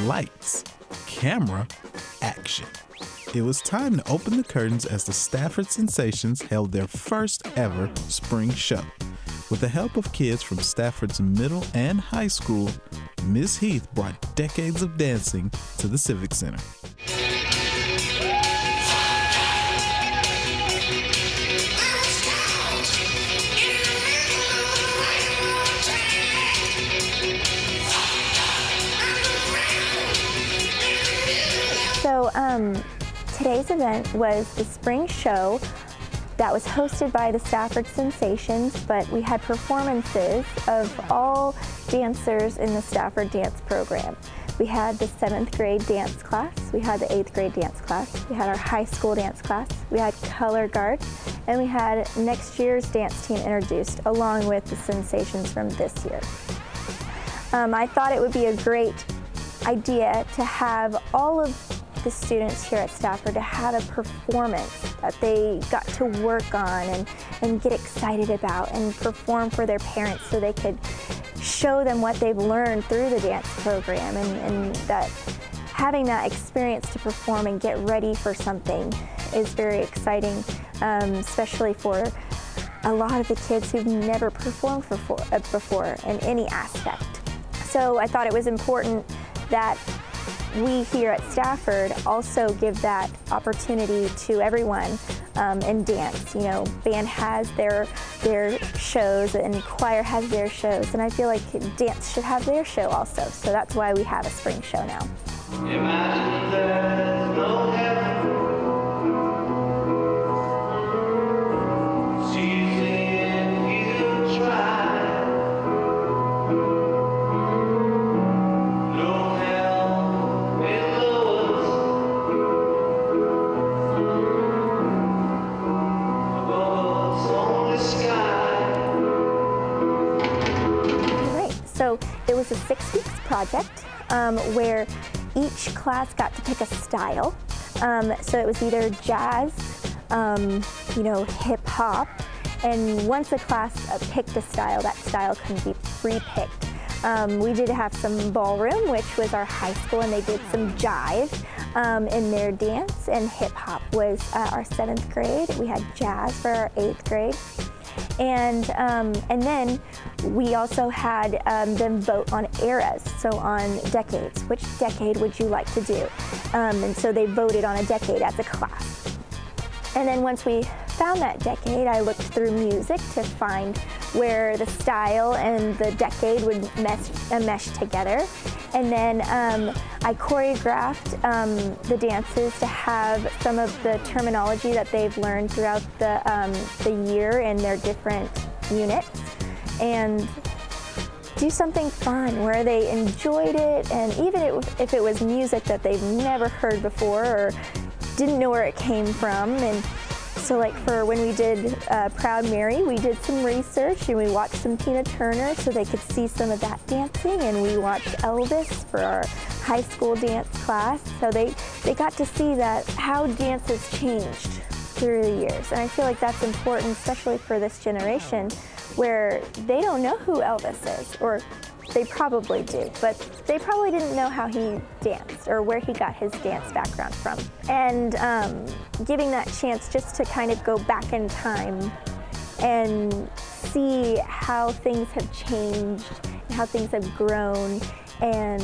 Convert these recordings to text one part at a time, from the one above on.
Lights, camera, action. It was time to open the curtains as the Stafford Sensations held their first ever spring show. With the help of kids from Stafford's middle and high school, Ms. Heath brought decades of dancing to the Civic Center. So today's event was the spring show that was hosted by the Stafford Sensations, but we had performances of all dancers in the Stafford dance program. We had the 7th grade dance class, we had the 8th grade dance class, we had our high school dance class, we had color guard, and we had next year's dance team introduced along with the Sensations from this year. I thought it would be a great idea to have all of the students here at Stafford to have a performance that they got to work on and get excited about and perform for their parents so they could show them what they've learned through the dance program, and that having that experience to perform and get ready for something is very exciting, especially for a lot of the kids who've never performed before in any aspect. So I thought it was important that we here at Stafford also give that opportunity to everyone in dance. You know, band has their shows and choir has their shows, and I feel like dance should have their show also. So that's why we have a spring show now. Imagine there's no heaven. So it was a 6 weeks project where each class got to pick a style. So it was either jazz, hip hop, and once a class picked a style, that style can be pre-picked. We did have some ballroom, which was our high school, and they did some jive in their dance, and hip hop was our 7th grade. We had jazz for our 8th grade. And then we also had them vote on eras, so on decades. Which decade would you like to do? And so they voted on a decade as a class. And then once we found that decade, I looked through music to find where the style and the decade would mesh together. And then I choreographed the dances to have some of the terminology that they've learned throughout the year in their different units, and do something fun where they enjoyed it, and even if it was music that they've never heard before or didn't know where it came from. And so like for when we did Proud Mary, we did some research and we watched some Tina Turner so they could see some of that dancing, and we watched Elvis for our high school dance class. So they got to see that how dance has changed through the years. And I feel like that's important, especially for this generation where they don't know who Elvis is, or they probably do, but they probably didn't know how he danced or where he got his dance background from. And giving that chance just to kind of go back in time and see how things have changed and how things have grown, and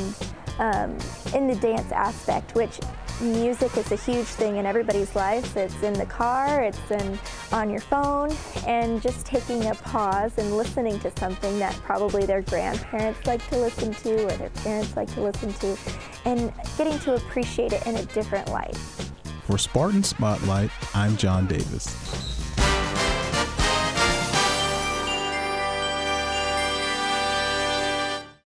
in the dance aspect, which music is a huge thing in everybody's lives. It's in the car, it's on your phone, and just taking a pause and listening to something that probably their grandparents like to listen to or their parents like to listen to, and getting to appreciate it in a different light. For Spartan Spotlight, I'm John Davis.